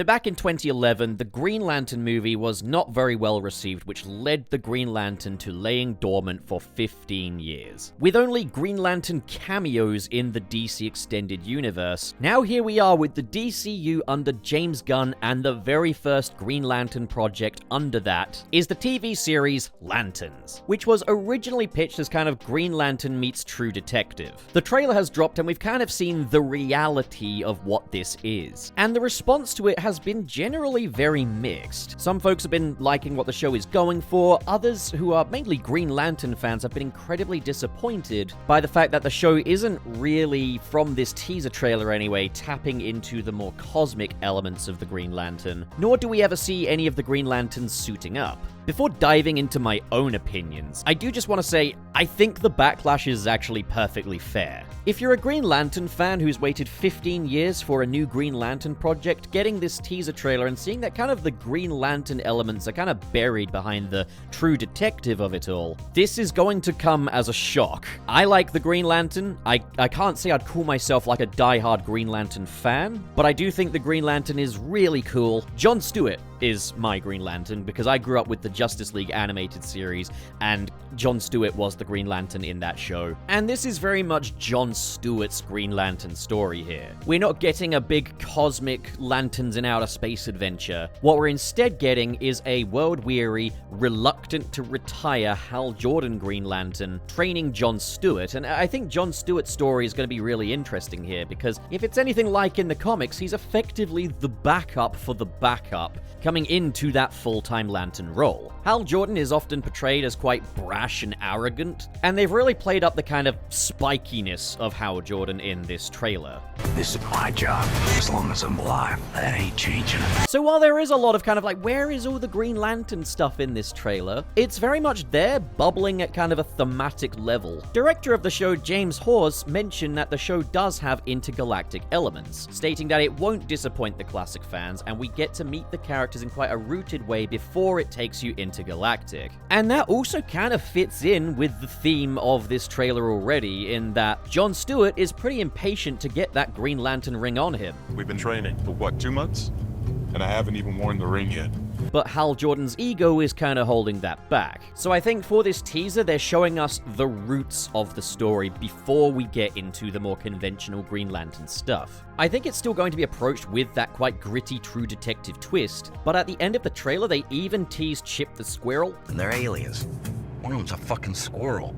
So back in 2011, the Green Lantern movie was not very well received, which led the Green Lantern to laying dormant for 15 years. With only Green Lantern cameos in the DC Extended Universe, now here we are with the DCU under James Gunn, and the very first Green Lantern project under that is the TV series Lanterns, which was originally pitched as kind of Green Lantern meets True Detective. The trailer has dropped and we've kind of seen the reality of what this is, and the response to it has been generally very mixed. Some folks have been liking what the show is going for, others who are mainly Green Lantern fans have been incredibly disappointed by the fact that the show isn't really, from this teaser trailer anyway, tapping into the more cosmic elements of the Green Lantern, nor do we ever see any of the Green Lanterns suiting up. Before diving into my own opinions, I do just want to say, I think the backlash is actually perfectly fair. If you're a Green Lantern fan who's waited 15 years for a new Green Lantern project, getting this teaser trailer and seeing that kind of the Green Lantern elements are kind of buried behind the True Detective of it all, this is going to come as a shock. I like the Green Lantern. I can't say I'd call myself like a diehard Green Lantern fan, but I do think the Green Lantern is really cool. John Stewart is my Green Lantern because I grew up with the Justice League animated series, and John Stewart was the Green Lantern in that show. And this is very much John Stewart's Green Lantern story here. We're not getting a big cosmic lanterns in outer space adventure. What we're instead getting is a world-weary, reluctant to retire Hal Jordan Green Lantern training John Stewart, and I think John Stewart's story is going to be really interesting here because if it's anything like in the comics, he's effectively the backup for the backup, coming into that full-time Lantern role. Hal Jordan is often portrayed as quite brash and arrogant, and they've really played up the kind of spikiness of Hal Jordan in this trailer. This is my job. As long as I'm alive, that ain't changing. So while there is a lot of kind of like, where is all the Green Lantern stuff in this trailer, it's very much there, bubbling at kind of a thematic level. Director of the show, James Hawes, mentioned that the show does have intergalactic elements, stating that it won't disappoint the classic fans, and we get to meet the characters in quite a rooted way before it takes you intergalactic. And that also kind of fits in with the theme of this trailer already, in that John Stewart is pretty impatient to get that Green Lantern ring on him. We've been training for what, 2 months? And I haven't even worn the ring yet. But Hal Jordan's ego is kind of holding that back. So I think for this teaser, they're showing us the roots of the story before we get into the more conventional Green Lantern stuff. I think it's still going to be approached with that quite gritty True Detective twist, but at the end of the trailer, they even teased Chip the Squirrel. And they're aliens. One of them's a fucking squirrel.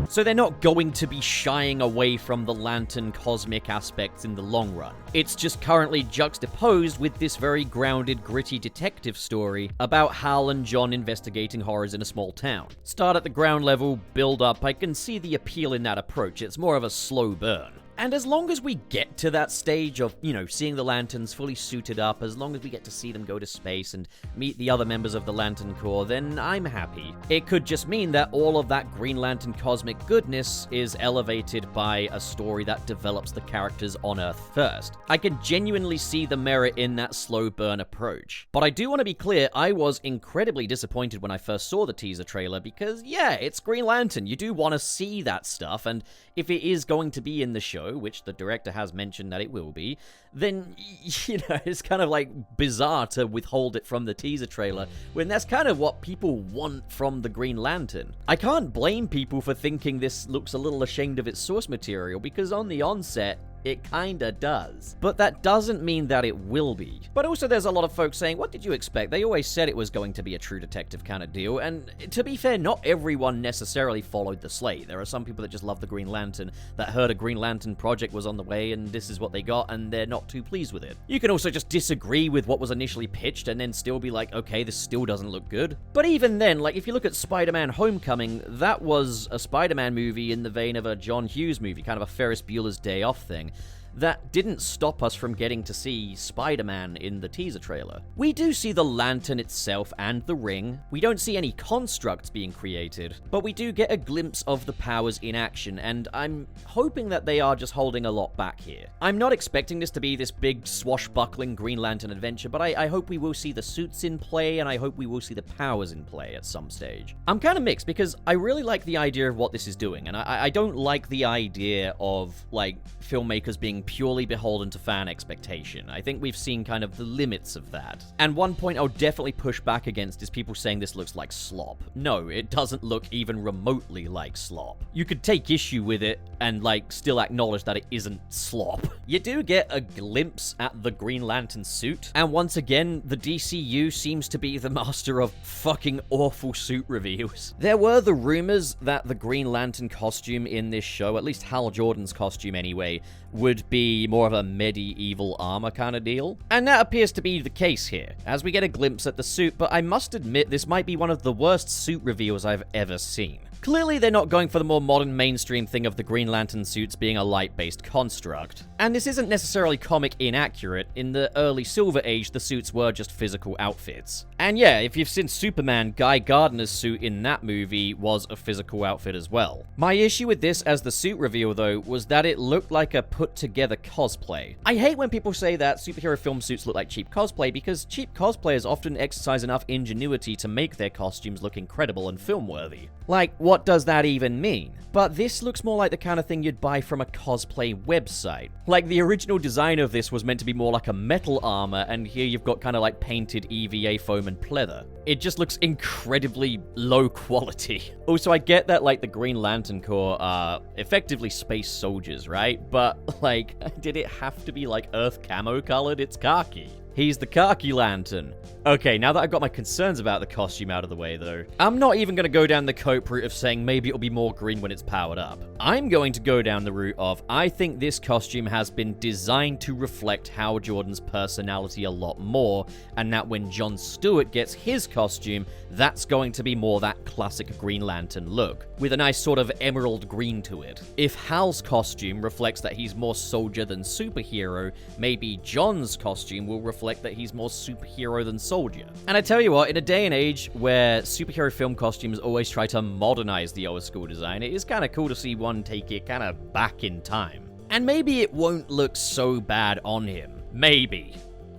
So they're not going to be shying away from the Lantern cosmic aspects in the long run. It's just currently juxtaposed with this very grounded, gritty detective story about Hal and John investigating horrors in a small town. Start at the ground level, build up. I can see the appeal in that approach. It's more of a slow burn. And as long as we get to that stage of, seeing the Lanterns fully suited up, as long as we get to see them go to space and meet the other members of the Lantern Corps, then I'm happy. It could just mean that all of that Green Lantern cosmic goodness is elevated by a story that develops the characters on Earth first. I can genuinely see the merit in that slow burn approach. But I do want to be clear, I was incredibly disappointed when I first saw the teaser trailer because, yeah, it's Green Lantern. You do want to see that stuff, and if it is going to be in the show, which the director has mentioned that it will be, then, it's kind of like bizarre to withhold it from the teaser trailer when that's kind of what people want from the Green Lantern. I can't blame people for thinking this looks a little ashamed of its source material because on the onset, it kinda does. But that doesn't mean that it will be. But also there's a lot of folks saying, what did you expect? They always said it was going to be a True Detective kind of deal, and to be fair, not everyone necessarily followed the slate. There are some people that just love the Green Lantern, that heard a Green Lantern project was on the way, and this is what they got, and they're not too pleased with it. You can also just disagree with what was initially pitched, and then still be like, okay, this still doesn't look good. But even then, like, if you look at Spider-Man Homecoming, that was a Spider-Man movie in the vein of a John Hughes movie, kind of a Ferris Bueller's Day Off thing. That didn't stop us from getting to see Spider-Man in the teaser trailer. We do see the lantern itself and the ring. We don't see any constructs being created, but we do get a glimpse of the powers in action, and I'm hoping that they are just holding a lot back here. I'm not expecting this to be this big swashbuckling Green Lantern adventure, but I hope we will see the suits in play, and I hope we will see the powers in play at some stage. I'm kind of mixed because I really like the idea of what this is doing, and I don't like the idea of, like, filmmakers being being purely beholden to fan expectation. I think we've seen kind of the limits of that. And one point I'll definitely push back against is people saying this looks like slop. No, it doesn't look even remotely like slop. You could take issue with it and, like, still acknowledge that it isn't slop. You do get a glimpse at the Green Lantern suit, and once again, the DCU seems to be the master of fucking awful suit reveals. There were the rumors that the Green Lantern costume in this show, at least Hal Jordan's costume anyway, would be more of a medieval armor kind of deal. And that appears to be the case here, as we get a glimpse at the suit, but I must admit this might be one of the worst suit reveals I've ever seen. Clearly, they're not going for the more modern mainstream thing of the Green Lantern suits being a light-based construct. And this isn't necessarily comic inaccurate. In the early Silver Age, the suits were just physical outfits. And yeah, if you've seen Superman, Guy Gardner's suit in that movie was a physical outfit as well. My issue with this as the suit reveal, though, was that it looked like a put-together cosplay. I hate when people say that superhero film suits look like cheap cosplay, because cheap cosplayers often exercise enough ingenuity to make their costumes look incredible and film-worthy. Like, what does that even mean? But this looks more like the kind of thing you'd buy from a cosplay website. Like, the original design of this was meant to be more like a metal armor, and here you've got kind of like painted EVA foam and pleather. It just looks incredibly low quality. Also, I get that, like, the Green Lantern Corps are effectively space soldiers, right? But, like, did it have to be, like, Earth camo colored? It's khaki. He's the khaki lantern. Okay, now that I've got my concerns about the costume out of the way, though, I'm not even going to go down the cope route of saying maybe it'll be more green when it's powered up. I'm going to go down the route of, I think this costume has been designed to reflect Hal Jordan's personality a lot more, and that when John Stewart gets his costume, that's going to be more that classic Green Lantern look, with a nice sort of emerald green to it. If Hal's costume reflects that he's more soldier than superhero, maybe John's costume will reflect that he's more superhero than soldier. And I tell you what, in a day and age where superhero film costumes always try to modernize the old school design, it is kind of cool to see one take it kind of back in time. And maybe it won't look so bad on him. Maybe.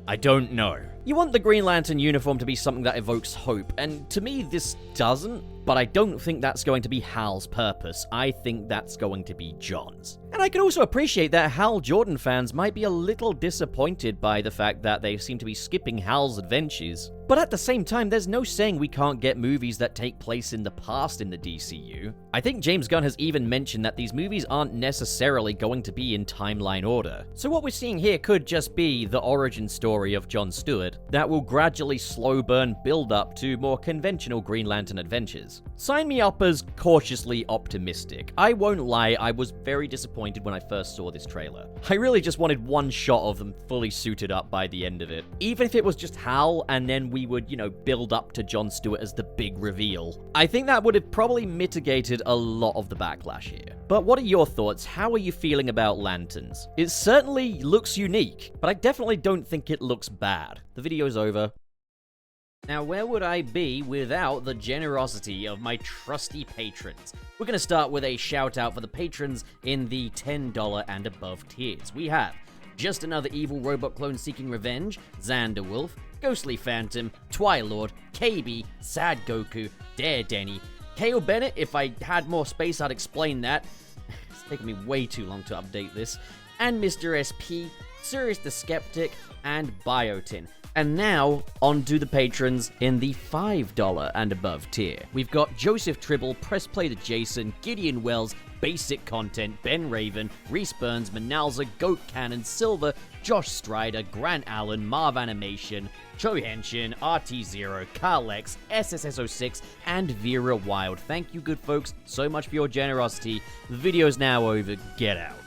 I don't know. You want the Green Lantern uniform to be something that evokes hope, and to me this doesn't, but I don't think that's going to be Hal's purpose. I think that's going to be John's. And I can also appreciate that Hal Jordan fans might be a little disappointed by the fact that they seem to be skipping Hal's adventures. But at the same time, there's no saying we can't get movies that take place in the past in the DCU. I think James Gunn has even mentioned that these movies aren't necessarily going to be in timeline order. So what we're seeing here could just be the origin story of John Stewart that will gradually slow burn build up to more conventional Green Lantern adventures. Sign me up as cautiously optimistic. I won't lie, I was very disappointed when I first saw this trailer. I really just wanted one shot of them fully suited up by the end of it. Even if it was just Hal and then we would, build up to John Stewart as the big reveal. I think that would have probably mitigated a lot of the backlash here. But what are your thoughts? How are you feeling about lanterns? It certainly looks unique, but I definitely don't think it looks bad. The video's over. Now, where would I be without the generosity of my trusty patrons? We're going to start with a shout out for the patrons in the $10 and above tiers. We have Just Another Evil Robot Clone Seeking Revenge, Xander Wolf, Ghostly Phantom, Twilord, KB, Sad Goku, Dare Denny, Kale Bennett. If I had more space, I'd explain that. It's taken me way too long to update this. And Mr. SP, Sirius the Skeptic, and Biotin. And now, on to the patrons in the $5 and above tier. We've got Joseph Tribble, Press Play to Jason, Gideon Wells, Basic Content, Ben Raven, Reese Burns, Manalza, Goat Cannon, Silver, Josh Strider, Grant Allen, Marv Animation, Cho Henshin, RT0, Carl X, SSS06, and Vera Wild. Thank you, good folks, so much for your generosity. The video's now over. Get out.